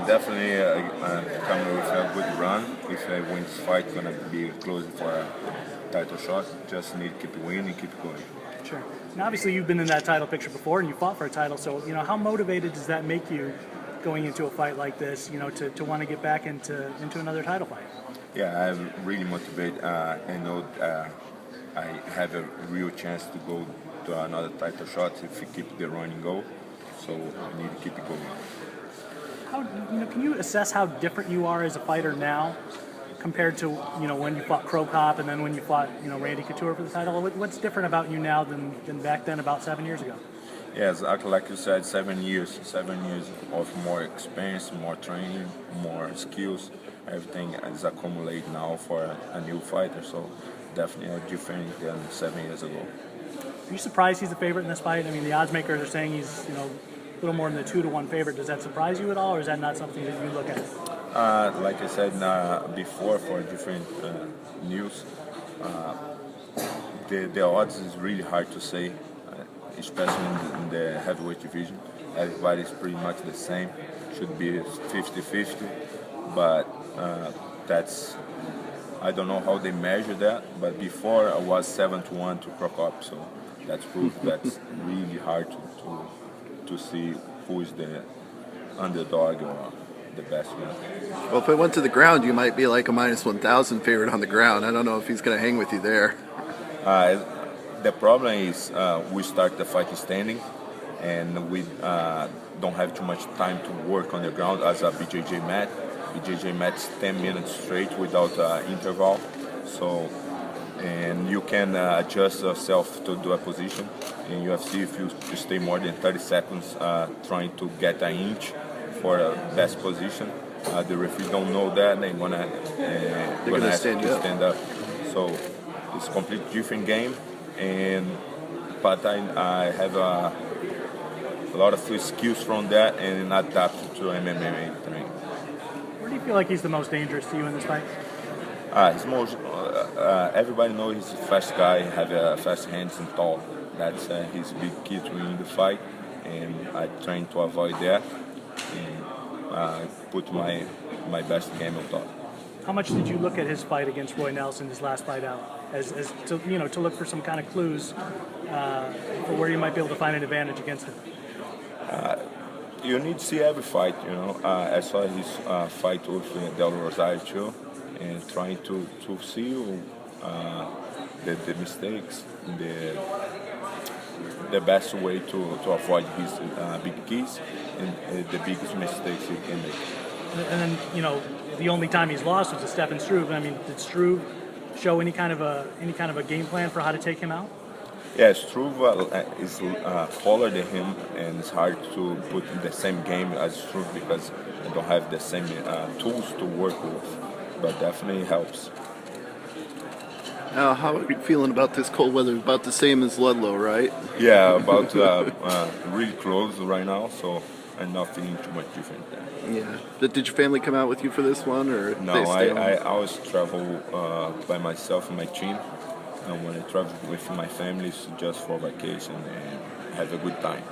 Definitely coming with a good run. If I win this fight, gonna be close for a title shot. Just need to keep winning, keep going. Sure. And obviously, you've been in that title picture before, and you fought for a title. So, how motivated does that make you going into a fight like this? To want to get back into another title fight. Yeah, I'm really motivated. I know I have a real chance to go to another title shot if we keep the running go. So I need to keep it going. Can you assess how different you are as a fighter now compared to when you fought Crow Cop and then when you fought Randy Couture for the title? What's different about you now than back then, about 7 years ago? Yeah, exactly like you said, 7 years. 7 years of more experience, more training, more skills. Everything is accumulated now for a new fighter. So definitely different than 7 years ago. Are you surprised he's the favorite in this fight? I mean, the odds makers are saying he's a little more than the 2-1 favorite. Does that surprise you at all, or is that not something that you look at? Like I said before, for different news, the odds is really hard to say, especially in the heavyweight division. Everybody's pretty much the same. Should be 50-50, but I don't know how they measure that. But before I was 7-1 to Prokop, so that's proof that's really hard to see who is the underdog or the best one. Well, if it went to the ground, you might be like a -1,000 favorite on the ground. I don't know if he's going to hang with you there. The problem is we start the fight standing, and we don't have too much time to work on the ground as a BJJ mat. BJJ mat's 10 minutes straight without interval, so and you can adjust yourself to do a position. In UFC, if you stay more than 30 seconds trying to get an inch for a best position, the referee don't know that. They're gonna have to stand up. So it's a completely different game, but I have a lot of skills from that and adapt to MMA training. Where do you feel like he's the most dangerous to you in this fight? He's most. Everybody knows he's a fast guy, have fast hands and tall. That's his big key to win the fight, and I train to avoid that and put my best game on top. How much did you look at his fight against Roy Nelson, his last fight out, as to look for some kind of clues for where you might be able to find an advantage against him? You need to see every fight. I saw his fight with Del Rosario too, and trying to see the mistakes, the best way to avoid his big keys and the biggest mistakes he can make. And then the only time he's lost was to Stefan Struve. I mean, did Struve show any kind of a game plan for how to take him out? Yeah, Struve is taller than him, and it's hard to put in the same game as Struve because they don't have the same tools to work with. But definitely helps. Now, how are you feeling about this cold weather? About the same as Ludlow, right? Yeah, about really close right now, so I'm not feeling too much different there. Yeah. Did your family come out with you for this one, or no? They stay home? I always travel by myself and my team. And when I travel with my family, it's just for vacation and have a good time.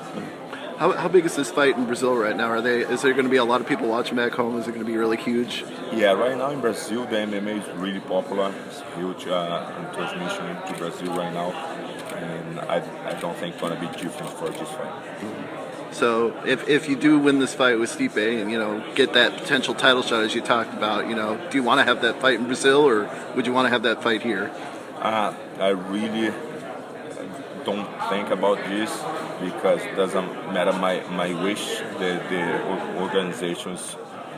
How big is this fight in Brazil right now? Is there going to be a lot of people watching back home? Is it going to be really huge? Yeah, right now in Brazil, the MMA is really popular. It's huge transmission to Brazil right now, and I don't think it's going to be different for this fight. So if you do win this fight with Stipe and get that potential title shot as you talked about, do you want to have that fight in Brazil, or would you want to have that fight here? I really don't think about this because it doesn't matter my wish. The organization's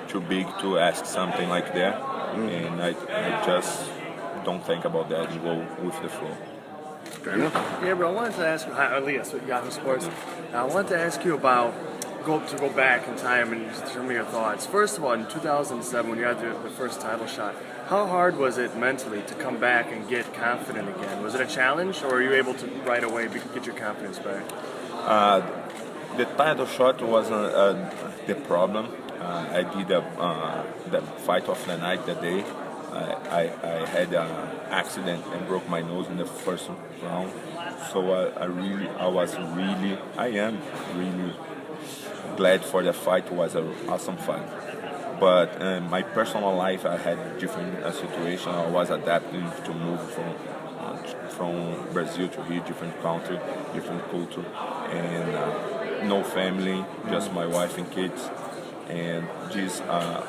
too big to ask something like that, and I just don't think about that and go with the flow. Fair enough. Gabriel, I wanted to ask you, hi, Elias with Yahoo Sports. I wanted to ask you about go back in time and some of your thoughts. First of all, in 2007, when you had the first title shot, how hard was it mentally to come back and get confident again? Was it a challenge, or were you able to right away get your confidence back? The title shot wasn't the problem. I did the fight of the night that day. I had an accident and broke my nose in the first round. So I am really glad for the fight. It was an awesome fight. But in my personal life, I had different situation. I was adapting to move from Brazil to here, different country, different culture, and no family, just my wife and kids. And this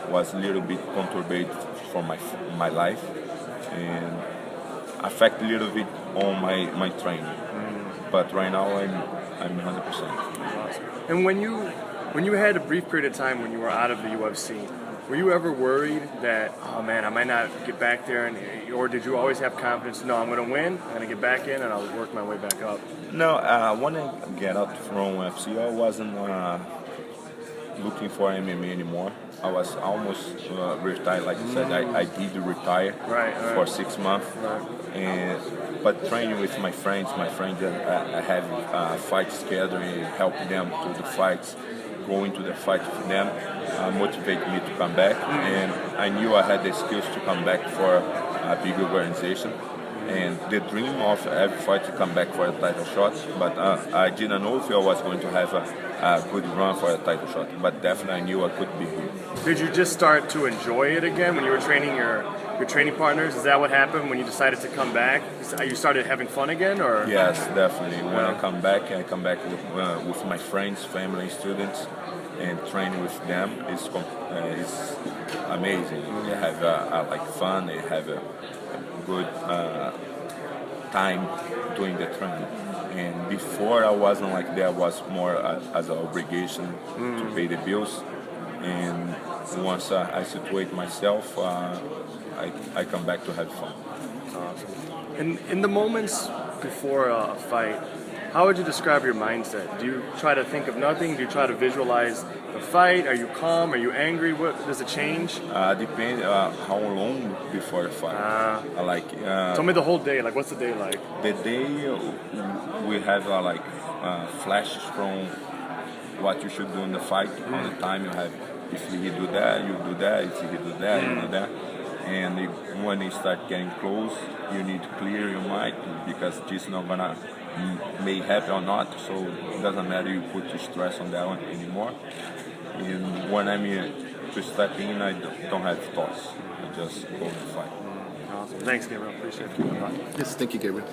was a little bit conturbed for my life, and affect a little bit on my training. But right now, I'm 100%. And when you had a brief period of time when you were out of the UFC, were you ever worried that, oh man, I might not get back there, or did you always have confidence? No, I'm going to win. I'm going to get back in, and I'll work my way back up. No, when I get out from UFC, I wasn't looking for MMA anymore. I was almost retired. Like I said, I did retire for 6 months. But training with my friends I have fights together and help them to the fights, going to the fight with them, motivate me to come back. And I knew I had the skills to come back for a big organization. And the dream of every fight to come back for a title shot, but I didn't know if I was going to have a good run for a title shot, but definitely I knew I could be good. Did you just start to enjoy it again when you were training your training partners? Is that what happened when you decided to come back? You started having fun again, or? Yes, definitely. When I come back with my friends, family, students, and training with them is amazing. They have like fun. They have a good time doing the training. And before I wasn't like that. I was more as an obligation to pay the bills. And once I situate myself, I come back to have fun. Awesome. And in the moments before a fight, how would you describe your mindset? Do you try to think of nothing? Do you try to visualize the fight? Are you calm? Are you angry? What does it change? Depends how long before the fight. Tell me the whole day. Like, what's the day like? The day we have flashes from what you should do in the fight. On the time you have, if he do that, you do that. If he do that, you do that. And when you start getting close, you need to clear your mind because this is not gonna may happen or not. So it doesn't matter you put your stress on that one anymore. And when I'm to step in, I don't have thoughts. I just go and fight. Awesome. Thanks, Gabriel. Appreciate it. Yes, thank you, Gabriel.